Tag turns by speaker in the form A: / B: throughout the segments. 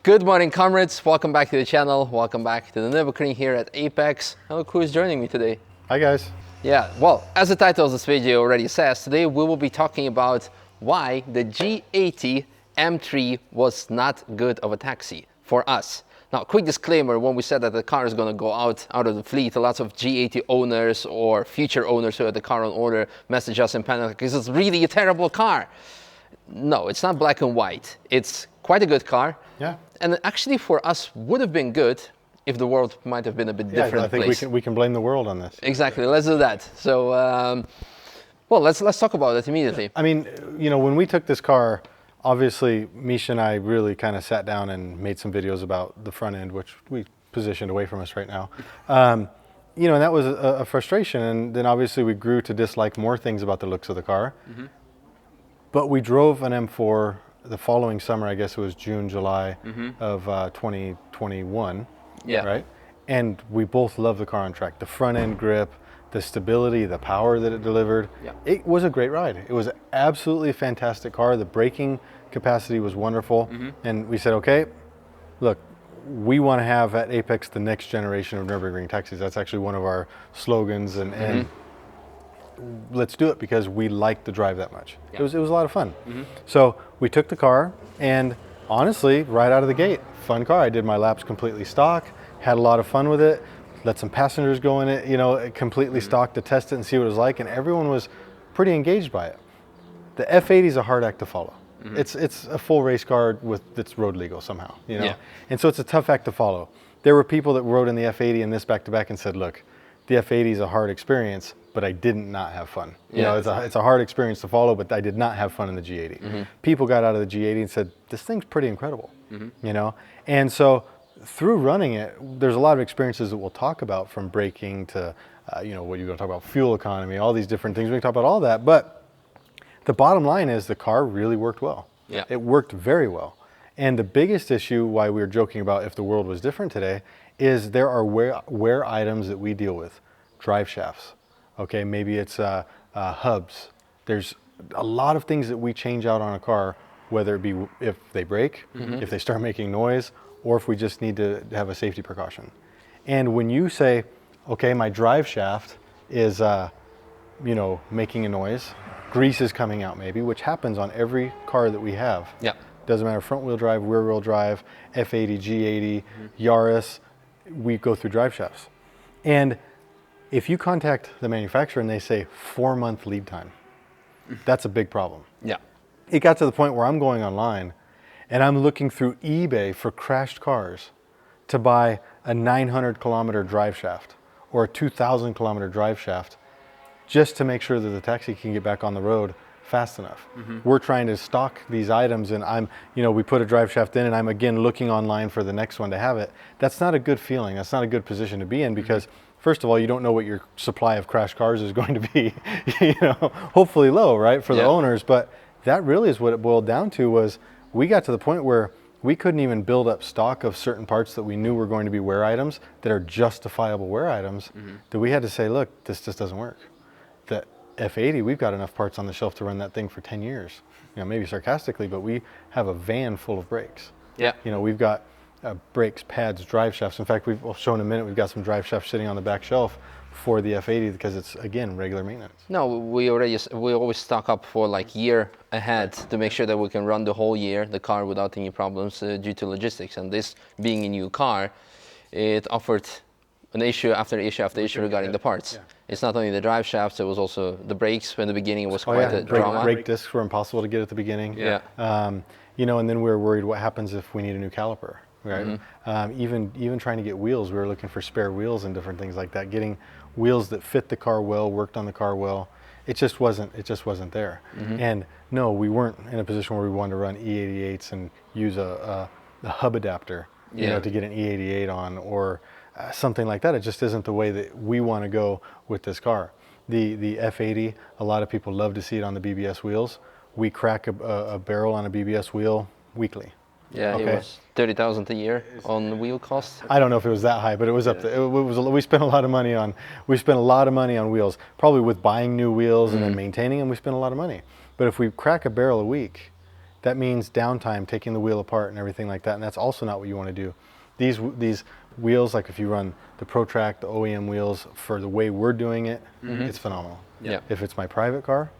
A: Good morning, comrades. Welcome back to the channel. Welcome back to the Nürburgring here at Apex. And look who is joining me today.
B: Hi guys.
A: Yeah, well, as the title of this video already says, today we will be talking about why the G80 M3 was not good of a taxi for us. Now, quick disclaimer, when we said that the car is going to go out of the fleet, lots of G80 owners or future owners who had the car on order message us in panic because it's really a terrible car. No, it's not black and white. It's quite a good car.
B: Yeah.
A: And actually for us would have been good if the world might have been a bit different.
B: I think
A: place.
B: we can blame the world on this.
A: Exactly, let's do that. So, well, let's talk about it immediately.
B: I mean, you know, when we took this car, obviously Misha and I really kind of sat down and made some videos about the front end, which we positioned away from us right now. You know, and that was a frustration. And then obviously we grew to dislike more things about the looks of the car. Mm-hmm. But we drove an M4 the following summer, I guess it was June, July of 2021,
A: Yeah.
B: right? And we both loved the car on track. The front end grip, the stability, the power that it delivered.
A: Yeah.
B: It was a great ride. It was absolutely a fantastic car. The braking capacity was wonderful. And we said, okay, look, we want to have at Apex the next generation of Nürburgring taxis. That's actually one of our slogans, and let's do it because we like to drive that much.
A: Yeah.
B: It was a lot of fun. So we took the car, and honestly, right out of the gate, fun car. I did my laps completely stock, had a lot of fun with it, let some passengers go in it, you know, completely stock to test it and see what it was like, and everyone was pretty engaged by it. The F80 is a hard act to follow. It's a full race car that's road legal somehow, you know,
A: Yeah.
B: and so it's a tough act to follow. There were people that rode in the F80 and this back to back and said, look, the F80 is a hard experience, but I didn't not have fun. You know, it's a hard experience to follow, but I did not have fun in the G80. People got out of the G80 and said, this thing's pretty incredible, you know? And so through running it, there's a lot of experiences that we'll talk about, from braking to, you know, what you're gonna talk about, fuel economy, all these different things. We can talk about all that, but the bottom line is the car really worked well.
A: Yeah.
B: It worked very well. And the biggest issue why we were joking about if the world was different today is there are wear items that we deal with. Drive shafts, okay, maybe it's hubs. There's a lot of things that we change out on a car, whether it be if they break, if they start making noise, or if we just need to have a safety precaution. And when you say, okay, my drive shaft is, you know, making a noise, grease is coming out maybe, which happens on every car that we have.
A: Yeah.
B: Doesn't matter, front wheel drive, rear wheel drive, F80, G80, Yaris, we go through drive shafts. And if you contact the manufacturer and they say 4-month lead time, that's a big problem.
A: Yeah.
B: It got to the point where I'm going online and I'm looking through eBay for crashed cars to buy a 900 kilometer drive shaft or a 2,000 kilometer drive shaft just to make sure that the taxi can get back on the road fast enough. We're trying to stock these items, and you know, we put a drive shaft in and I'm again looking online for the next one to have it. That's not a good feeling. That's not a good position to be in because first of all, you don't know what your supply of crashed cars is going to be, you know, hopefully low, right, for the owners. But that really is what it boiled down to. Was we got to the point where we couldn't even build up stock of certain parts that we knew were going to be wear items that are justifiable wear items, that we had to say, look, this just doesn't work. The F80, we've got enough parts on the shelf to run that thing for 10 years. You know, maybe sarcastically, but we have a van full of brakes.
A: Yeah.
B: You know, we've got brakes, pads, drive shafts. In fact, we'll show in a minute, we've got some drive shafts sitting on the back shelf for the F80 because it's, again, regular maintenance.
A: No, we always stock up for like year ahead to make sure that we can run the whole year the car without any problems due to logistics. And this being a new car, it offered an issue after issue after issue regarding the parts.
B: Yeah.
A: It's not only the drive shafts, it was also the brakes. In the beginning, it was quite a drama.
B: Brake discs were impossible to get at the beginning.
A: Yeah.
B: You know, and then we were worried what happens if we need a new caliper, right? Even trying to get wheels, we were looking for spare wheels and different things like that. Getting wheels that fit the car well, worked on the car well. It just wasn't there. And no, we weren't in a position where we wanted to run E88s and use a hub adapter, you know, to get an E88 on, or something like that. It just isn't the way that we want to go with this car. The F80, a lot of people love to see it on the BBS wheels. We crack a barrel on a BBS wheel weekly.
A: Yeah,
B: Okay.
A: it was 30,000 a year on wheel costs.
B: I don't know if it was that high, but it was up there. We spent a lot of money on wheels, probably with buying new wheels and then maintaining them. We spent a lot of money. But if we crack a barrel a week, that means downtime, taking the wheel apart and everything like that, and that's also not what you want to do. These wheels, like if you run the ProTrack, the OEM wheels, for the way we're doing it, it's phenomenal.
A: Yeah.
B: If it's my private car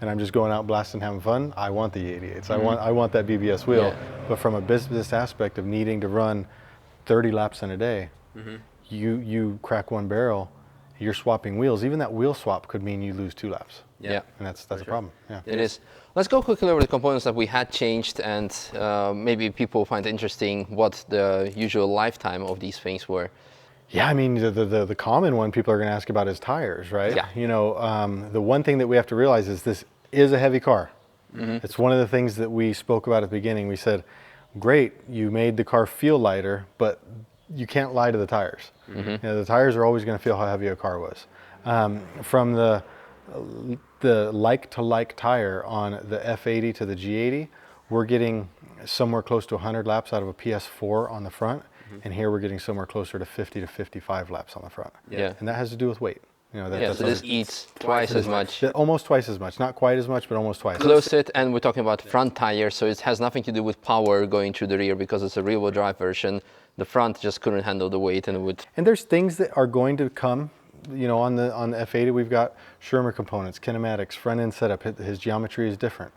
B: and I'm just going out blasting, having fun, I want the E88s. I want that BBS wheel.
A: Yeah.
B: But from a business aspect of needing to run 30 laps in a day, you crack one barrel, you're swapping wheels. Even that wheel swap could mean you lose 2 laps.
A: Yeah.
B: And that's a problem. Yeah.
A: It is. Let's go quickly over the components that we had changed, and maybe people find interesting what the usual lifetime of these things were.
B: Yeah, I mean, the common one people are going to ask about is tires, right?
A: Yeah.
B: You know, the one thing that we have to realize is this is a heavy car. It's one of the things that we spoke about at the beginning. We said, great, you made the car feel lighter, but you can't lie to the tires. You know, the tires are always going to feel how heavy a car was. From the like-to-like tire on the F80 to the G80, we're getting somewhere close to 100 laps out of a PS4 on the front, and here we're getting somewhere closer to 50 to 55 laps on the front.
A: Yeah.
B: And that has to do with weight. You know,
A: So this eats twice as much.
B: Almost twice as much. Not quite as much, but almost twice.
A: Close it, and we're talking about front tires, so it has nothing to do with power going through the rear because it's a rear-wheel drive version. The front just couldn't handle the weight, and it would.
B: And there's things that are going to come. You know, on the F80, we've got Schirmer components, kinematics, front end setup. His geometry is different.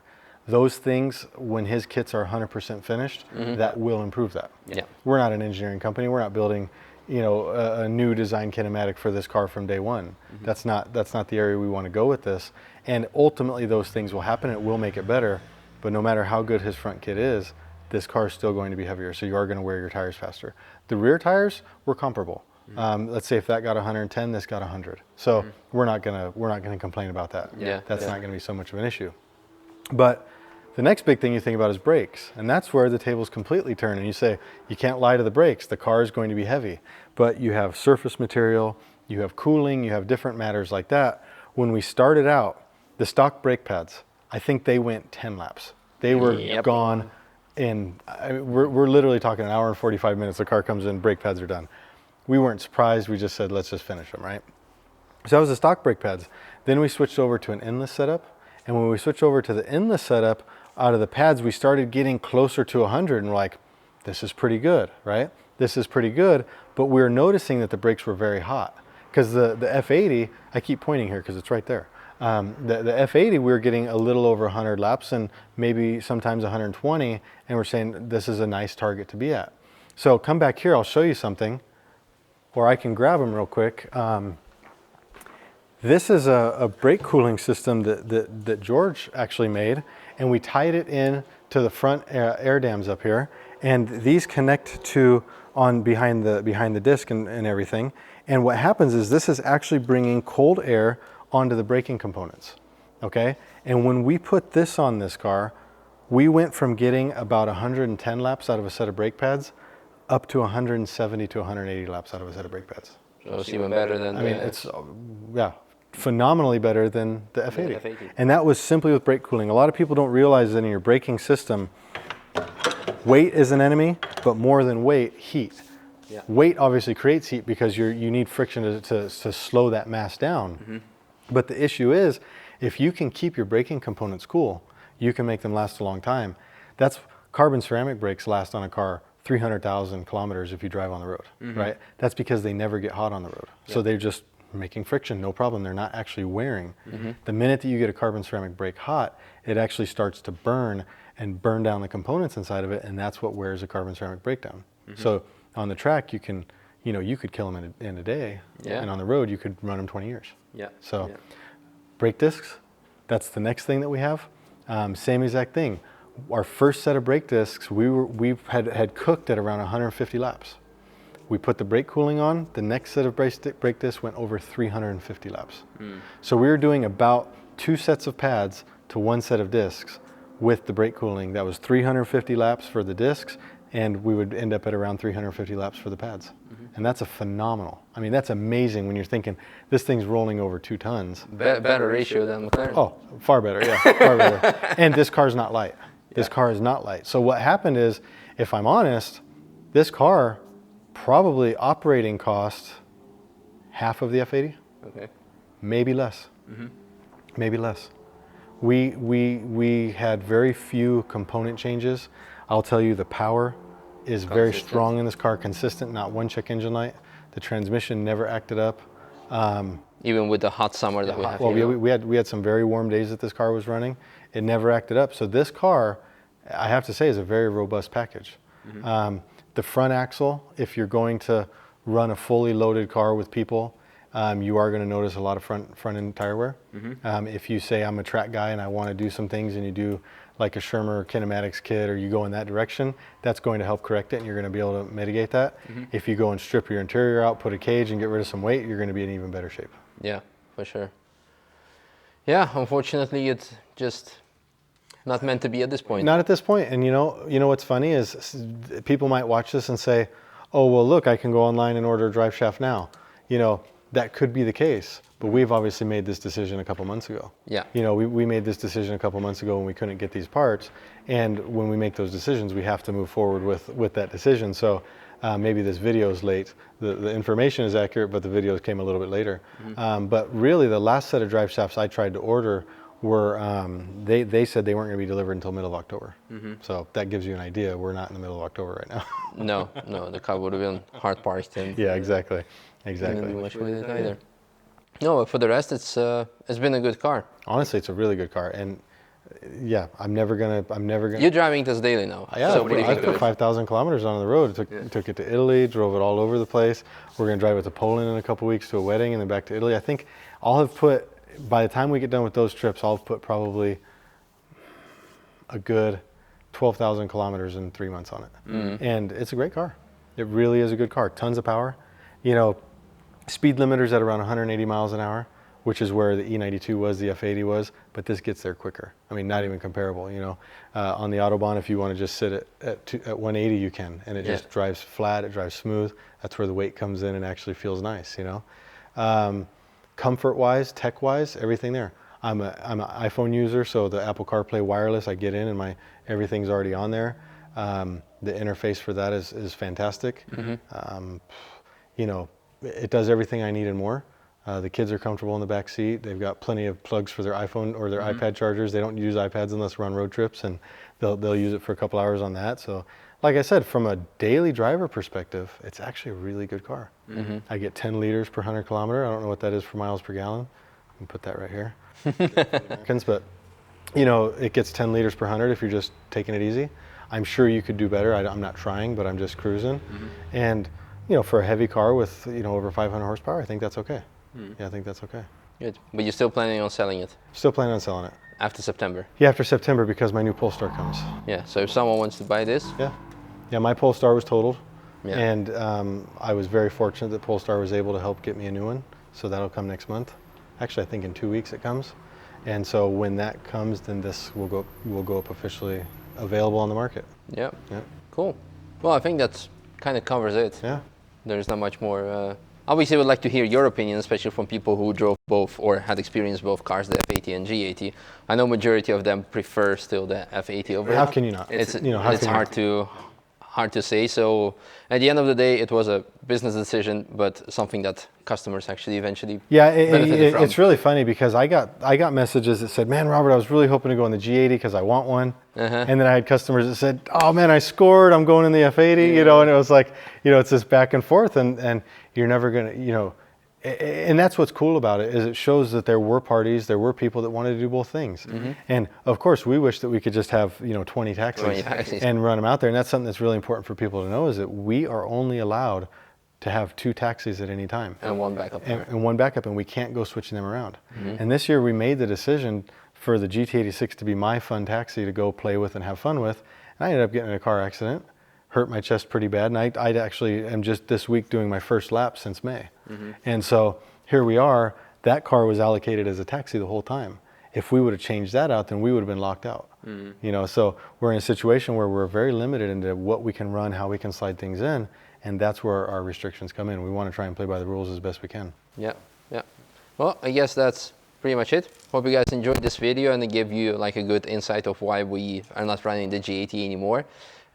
B: Those things, when his kits are 100% finished, that will improve that.
A: Yeah.
B: We're not an engineering company. We're not building, you know, a new design kinematic for this car from day one. That's not the area we want to go with this. And ultimately, those things will happen. It will make it better. But no matter how good his front kit is, this car is still going to be heavier. So you are going to wear your tires faster. The rear tires were comparable. Let's say if that got 110, this got 100. So we're not gonna complain about that.
A: Yeah.
B: That's not gonna be so much of an issue. But the next big thing you think about is brakes, and that's where the tables completely turn. And you say you can't lie to the brakes. The car is going to be heavy, but you have surface material, you have cooling, you have different matters like that. When we started out, the stock brake pads, I think they went 10 laps. They were gone in. We're literally talking an hour and 45 minutes. The car comes in, brake pads are done. We weren't surprised. We just said, let's just finish them, right? So that was the stock brake pads. Then we switched over to an endless setup. And when we switched over to the endless setup, out of the pads, we started getting closer to 100. And we're like, this is pretty good, right? This is pretty good. But we were noticing that the brakes were very hot. Because the F80, I keep pointing here because it's right there. The F80, we were getting a little over 100 laps and maybe sometimes 120. And we're saying, this is a nice target to be at. So come back here, I'll show you something. Or I can grab them real quick. This is a brake cooling system that George actually made, and we tied it in to the front air dams up here, and these connect to behind the disc and everything. And what happens is this is actually bringing cold air onto the braking components. Okay, and when we put this on this car, we went from getting about 110 laps out of a set of brake pads up to 170 to 180 laps out of a set of brake pads.
A: So it's even better than.
B: I mean, it's phenomenally better than the F80. And that was simply with brake cooling. A lot of people don't realize that in your braking system, weight is an enemy, but more than weight, heat. Yeah. Weight obviously creates heat because you need friction to slow that mass down. But the issue is, if you can keep your braking components cool, you can make them last a long time. That's carbon ceramic brakes last on a car 300,000 kilometers if you drive on the road, right? That's because they never get hot on the road. Yep. So they're just making friction, no problem. They're not actually wearing. The minute that you get a carbon ceramic brake hot, it actually starts to burn and burn down the components inside of it, and that's what wears a carbon ceramic brake down. So on the track, you could kill them in a day, and on the road, you could run them 20 years. So brake discs, that's the next thing that we have. Same exact thing. Our first set of brake discs, we had cooked at around 150 laps. We put the brake cooling on. The next set of brake discs went over 350 laps. So we were doing about 2 sets of pads to 1 set of discs with the brake cooling. That was 350 laps for the discs, and we would end up at around 350 laps for the pads. And that's a phenomenal. I mean, that's amazing when you're thinking this thing's rolling over 2 tons.
A: Better ratio than McLaren.
B: Oh, far better, yeah, far better. And this car's not light. This car is not light. So what happened is, if I'm honest, this car probably operating cost half of the F80. Okay. Maybe less. Maybe less. We had very few component changes. I'll tell you, the power is very strong in this car, consistent, not one check engine light. The transmission never acted up.
A: Even with the hot summer that we have
B: Well,
A: here.
B: we had some very warm days that this car was running. It never acted up. So this car, I have to say, is a very robust package. The front axle, if you're going to run a fully loaded car with people, you are going to notice a lot of front end tire wear. If you say I'm a track guy and I want to do some things, and you do like a Shermer kinematics kit, or you go in that direction, that's going to help correct it, and you're going to be able to mitigate that. If you go and strip your interior out, put a cage, and get rid of some weight, you're going to be in even better shape.
A: Yeah, for sure. Yeah, unfortunately, it's just not meant to be at this point.
B: Not at this point. And you know what's funny is people might watch this and say, "Oh, well, look, I can go online and order a drive shaft now." You know, that could be the case, but we've obviously made this decision a couple months ago.
A: Yeah.
B: You know, we made this decision a couple months ago when we couldn't get these parts, and when we make those decisions, we have to move forward with that decision. So maybe this video is late. The information is accurate, but the videos came a little bit later. But really, the last set of drive shafts I tried to order were, they said they weren't going to be delivered until middle of October. So that gives you an idea. We're not in the middle of October right now.
A: No, the car would have been hard parked and
B: Yeah, exactly.
A: didn't do much with it either. No, but for the rest, it's been a good car.
B: Honestly, it's a really good car, and yeah, I'm never gonna.
A: You're driving this daily now.
B: Yeah,
A: So what do you
B: I
A: think of
B: put
A: it?
B: 5,000 kilometers on the road. Took it to Italy, drove it all over the place. We're gonna drive it to Poland in a couple weeks to a wedding, and then back to Italy. I think I'll have put, by the time we get done with those trips, I'll have put probably a good 12,000 kilometers in 3 months on it. And it's a great car. It really is a good car. Tons of power. You know, speed limiters at around 180 miles an hour, which is where the E92 was, the F80 was, but this gets there quicker. I mean, not even comparable, you know. On the Autobahn, if you want to just sit at 180, you can, and it just drives flat, it drives smooth. That's where the weight comes in and actually feels nice, you know. Comfort-wise, tech-wise, everything there. I'm an iPhone user, so the Apple CarPlay wireless, I get in and everything's already on there. The interface for that is fantastic. You know, it does everything I need and more. The kids are comfortable in the back seat. They've got plenty of plugs for their iPhone or their iPad chargers. They don't use iPads unless we're on road trips, and they'll use it for a couple hours on that. So, like I said, from a daily driver perspective, it's actually a really good car. I get 10 liters per 100 kilometer. I don't know what that is for miles per gallon. I can put that right here. But, you know, it gets 10 liters per 100 if you're just taking it easy. I'm sure you could do better. I'm not trying, but I'm just cruising. And, you know, for a heavy car with, you know, over 500 horsepower, I think that's okay. Yeah, I think that's okay.
A: Good. But you're still planning on selling it
B: Still planning on selling it.
A: after September?
B: Yeah, after September, because my new Polestar comes.
A: Yeah, so if someone wants to buy this,
B: Yeah, my Polestar was totaled.
A: Yeah.
B: And I was very fortunate that Polestar was able to help get me a new one. So that'll come next month. Actually, I think in 2 weeks it comes. And so when that comes, then this will go up officially available on the market.
A: yeah,
B: Yeah.
A: cool. Well, I think that's kind of covers it.
B: Yeah.
A: There's not much more. Obviously, I would like to hear your opinion, especially from people who drove both or had experienced both cars, the F80 and G80. I know majority of them prefer still the F80 over.
B: How can you not?
A: It's
B: You know, how
A: it's
B: can you
A: hard to say. So at the end of the day, it was a business decision, but something that customers actually eventually benefited from.
B: It's really funny because I got messages that said, "Man, Robert, I was really hoping to go in the G80 because I want one." And then I had customers that said, "Oh man, I scored. I'm going in the F80." You know, and it was like, you know, it's this back and forth, and you're never gonna, you know. And that's what's cool about it, is it shows that there were parties, there were people that wanted to do both things. And of course, we wish that we could just have, you know, 20 taxis and run them out there. And that's something that's really important for people to know, is that we are only allowed to have 2 taxis at any time.
A: And one backup.
B: And one backup, and we can't go switching them around. And this year we made the decision for the GT86 to be my fun taxi to go play with and have fun with. And I ended up getting in a car accident, hurt my chest pretty bad, and I actually am just this week doing my first lap since May. And so here we are. That car was allocated as a taxi the whole time. If we would have changed that out, then we would have been locked out. You know, so we're in a situation where we're very limited into what we can run, how we can slide things in, and that's where our restrictions come in. We want to try and play by the rules as best we can.
A: Yeah. Well, I guess that's pretty much it. Hope you guys enjoyed this video and it gave you like a good insight of why we are not running the G80 anymore.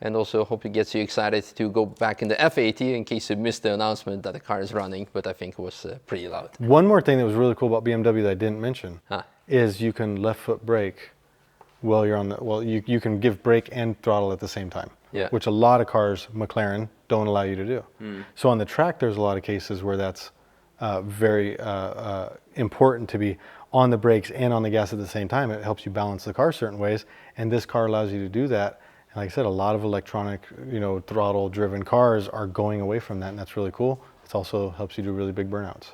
A: And also hope it gets you excited to go back in the F80 in case you missed the announcement that the car is running, but I think it was pretty loud.
B: One more thing that was really cool about BMW that I didn't mention. is you can left foot brake while you're on the, well, you can give brake and throttle at the same time.
A: Yeah.
B: Which a lot of cars, McLaren, don't allow you to do. So on the track, there's a lot of cases where that's very important to be on the brakes and on the gas at the same time. It helps you balance the car certain ways, and this car allows you to do that. And like I said, a lot of electronic, throttle-driven cars are going away from that, and that's really cool. It also helps you do really big burnouts.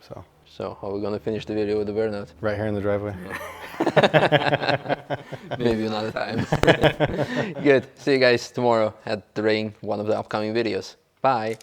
A: So how are we gonna finish the video with the burnout?
B: Right here in the driveway.
A: Maybe another time. Good. See you guys tomorrow at the Ring, one of the upcoming videos. Bye.